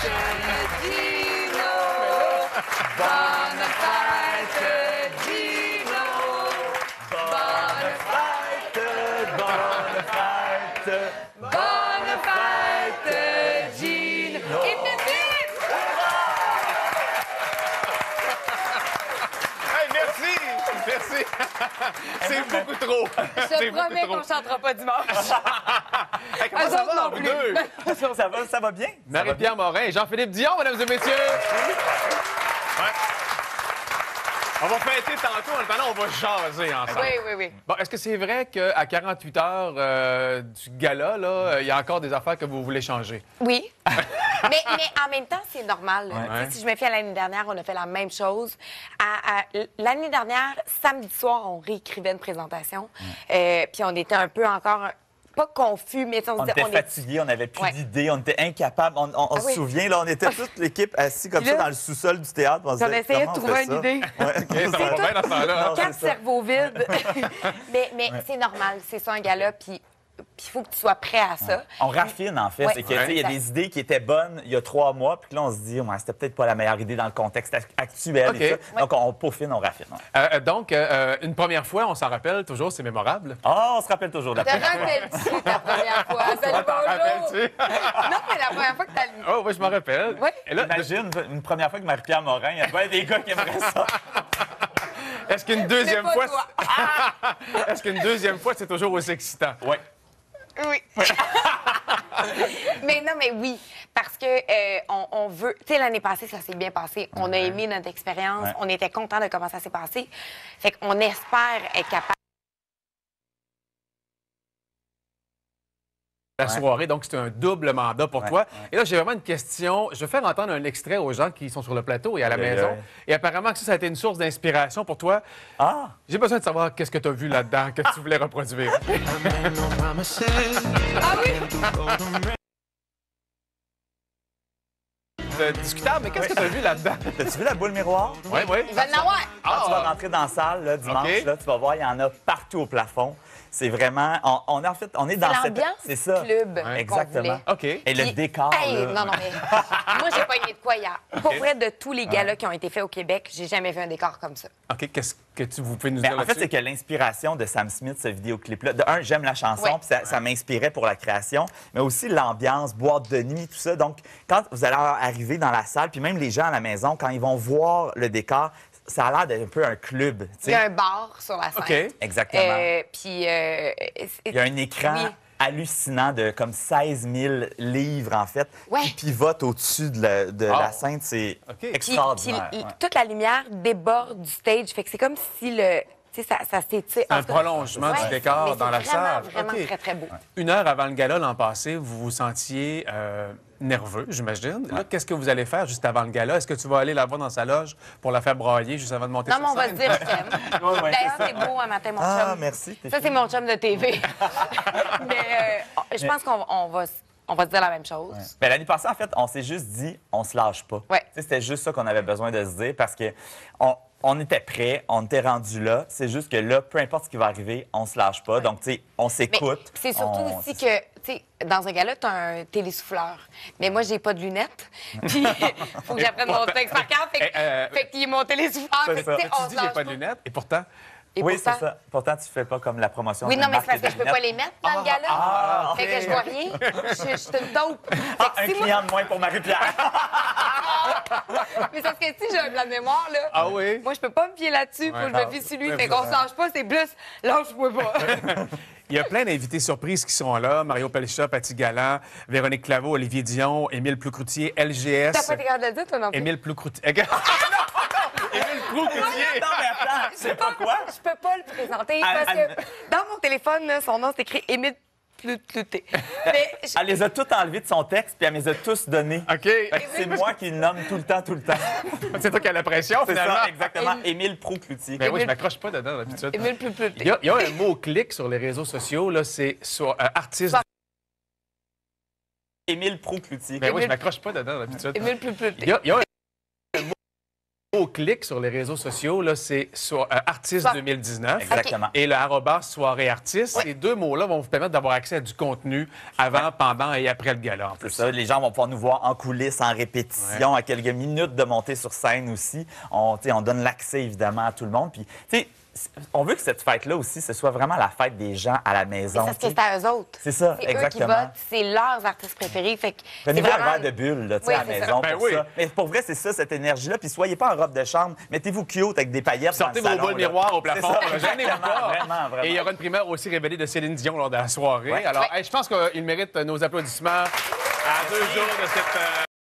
Gino! Bonne fête, Gino! Bonne fête! Bonne fête! Bonne fête, Gino! Et Hey, merci! Merci! C'est beaucoup trop! je te promets qu'on ne chantera pas dimanche. Hey, comment Eux ça autres va, non vous plus. deux? Ça va bien? Marie-Pierre Morin et Jean-Philippe Dion, mesdames et messieurs! Ouais. On va fêter tantôt, en attendant, on va jaser ensemble. Oui. Bon, est-ce que c'est vrai qu'à 48 heures du gala, là, il y a encore des affaires que vous voulez changer? Oui. mais en même temps, c'est normal. Ouais. Tu sais, si je me fie à l'année dernière, on a fait la même chose. L'année dernière, samedi soir, on réécrivait une présentation. Puis on était un peu encore... Pas confus, mais On était fatigués, on n'avait plus Ouais. d'idées, on était incapables. On se oui. souvient, là, on était toute l'équipe assis comme Puis ça là, dans le sous-sol du théâtre. On on essayait de comment on trouver fait une ça? idée. Ouais. OK, ça va bien dans ce temps-là. Non, Quatre c'est ça. cerveaux vides. mais c'est normal, c'est ça un gala, puis il faut que tu sois prêt à ça. On raffine, en fait. Ouais. C'est que, tu sais, il y a des idées qui étaient bonnes il y a 3 mois, puis là, on se dit, ouais, c'était peut-être pas la meilleure idée dans le contexte actuel. OK. Et ça. Donc, on peaufine, on raffine. Ouais. Donc, une première fois, on s'en rappelle toujours, c'est mémorable. Ah, on se rappelle toujours de la Te première fois. rappelles-tu ta première fois? Salut, bonjour! Rappelles-tu? Non, mais la première fois que t'as lu. Oh, oui, je m'en rappelle. Oui. Et là, Imagine une première fois que Marie-Pierre Morin, il y a bien des gars qui aimeraient ça. est-ce qu'une deuxième Mais pas fois... toi. Est-ce qu'une deuxième fois, c'est toujours aussi excitant? Oui. Oui. mais oui, parce que on veut. Tu sais, l'année passée, ça s'est bien passé. On a aimé notre expérience. Ouais. On était contents de comment ça s'est passé. Fait qu'on espère être capable. La soirée, donc c'est un double mandat pour Ouais, toi. ouais. Et là, j'ai vraiment une question. Je vais faire entendre un extrait aux gens qui sont sur le plateau et à la Aïe, aïe, maison. aïe. Et apparemment que ça a été une source d'inspiration pour toi. Ah! J'ai besoin de savoir qu'est-ce que tu as vu là-dedans, que tu voulais reproduire. Ah oui? C'est discutable, mais qu'est-ce que tu as vu là-dedans? T'as-tu vu la boule miroir? Oui, oui. Il va en avoir. Quand tu vas rentrer dans la salle, là, dimanche, OK. là, tu vas voir, il y en a partout au plafond. C'est vraiment... On est dans cette... L'ambiance C'est ça. club Ouais. qu'on Exactement. voulait. OK. Et le Puis- décor, Hey, là... non, mais moi, j'ai pas aimé de quoi hier. Pour vrai, de tous les galas qui ont été faits au Québec, j'ai jamais vu un décor comme ça. OK, qu'est-ce que vous pouvez nous Mais dire en fait, là-dessus? c'est que l'inspiration de Sam Smith, ce vidéoclip-là, de un, j'aime la chanson, Ouais. puis ça m'inspirait pour la création, mais aussi l'ambiance, boîte de nuit, tout ça. Donc, quand vous allez arriver dans la salle, puis même les gens à la maison, quand ils vont voir le décor, ça a l'air d'être un peu un club, tu Il y a sais. un bar sur la scène. OK. Exactement. Puis. Il y a un écran Oui. hallucinant de comme 16 000 livres, en fait, Ouais. qui pivote au-dessus de Oh. la scène. C'est OK. Puis extraordinaire. ouais. toute la lumière déborde du stage. Fait que c'est comme si le. Tu sais, ça s'étire. Un En tout cas, prolongement du ouais, décor mais dans la c'est vraiment, salle. vraiment OK. très, très beau. Une heure avant le gala l'an passé, vous vous sentiez nerveux, j'imagine. Là, qu'est-ce que vous allez faire juste avant le gala? Est-ce que tu vas aller la voir dans sa loge pour la faire brailler juste avant de monter Non, sur mais on va se scène? dire je t'aime. Ouais, D'ailleurs, c'est c'est beau un matin, mon Ah, chum. merci. t'es Ça, c'est fine. mon chum de TV. Mais je pense qu'on va se dire la même chose. Ben, l'année passée, en fait, on s'est juste dit, on se lâche pas. Ouais. Tu sais, c'était juste ça qu'on avait besoin de se dire parce que on était prêts, on était rendu là. C'est juste que là, peu importe ce qui va arriver, on se lâche pas. Donc, tu sais, on Mais s'écoute. c'est surtout on- aussi que, tu sais, dans un gala, tu as un télésouffleur. Mais moi, j'ai pas de lunettes. Puis, faut que j'apprenne mon texte par cœur. Fait qu'il est mon télésouffleur. C'est Fait que, ça. tu sais, Tu on dis se j'ai lâche pas de lunettes, et pourtant... Et Oui, pourtant- c'est ça. Pourtant, tu fais pas comme la promotion. Oui, d'une non, mais c'est marque parce que je de peux pas lunettes. les mettre dans le gala. Fait que je vois OK. rien. Je suis une taupe. Fait Ah, que un si moi- client de moins pour Marie-Pierre. Mais parce que si j'ai un blanc de mémoire, là, Ah oui? moi, je peux pas me fier là-dessus. Faut que je me fie sur lui. Fait qu'on se lâche pas, c'est plus lâche-moi pas. Il y a plein d'invités surprises qui sont là. Mario Pelcha, Paty Galland, Véronique Claveau, Olivier Dion, Émile Ploucroutier, LGS. T'as pas été capable de le dire, toi non plus? Émile Ploucroutier. Émile Ploucroutier! Non, mais attends, c'est pas quoi? Je peux pas le présenter Ah, parce que dans mon téléphone, là, son nom, c'est écrit Émile Plouté. Mais je- Elle les a toutes enlevées de son texte, puis elle me les a tous données. OK. Fait que c'est moi qui le nomme tout le temps. C'est toi qui as la pression, C'est finalement. ça, exactement. Émile Proucloutier. Ben oui, je Émile- m'accroche pas dedans, d'habitude. Émile Il Plouté. y a un mot-clic sur les réseaux sociaux, là, c'est sur artiste. Émile Proucloutier. Ben oui, je Émile- m'accroche pas dedans, d'habitude. Émile Il Plouté. y a un mot clic sur les réseaux sociaux, là, c'est sur Artiste 2019. Exactement. Et le @soirée artiste. Ces deux mots-là vont vous permettre d'avoir accès à du contenu avant, pendant et après le gala, en plus. C'est ça, les gens vont pouvoir nous voir en coulisses, en répétition, à quelques minutes de monter sur scène aussi. On donne l'accès, évidemment, à tout le monde. Puis, tu sais, on veut que cette fête-là aussi, ce soit vraiment la fête des gens à la maison. Parce que c'est à eux autres. C'est ça, C'est eux qui exactement. votent, c'est leurs artistes préférés. Fait que c'est Prenez-vous un vraiment... verre de bulle là, tu sais, Oui, à la c'est ça. maison Ben pour oui. ça. Mais pour vrai, c'est ça, cette énergie-là. Puis soyez pas en robe de chambre. Mettez-vous cute avec des paillettes Sortez dans le vos salon, boules là. miroirs au C'est plafond. ça, Gênez-vous pas. Vraiment, vraiment. Et il y aura une primeur aussi révélée de Céline Dion lors de la soirée. Ouais. Alors, hey, je pense qu'il mérite nos applaudissements à 2 jours de cette...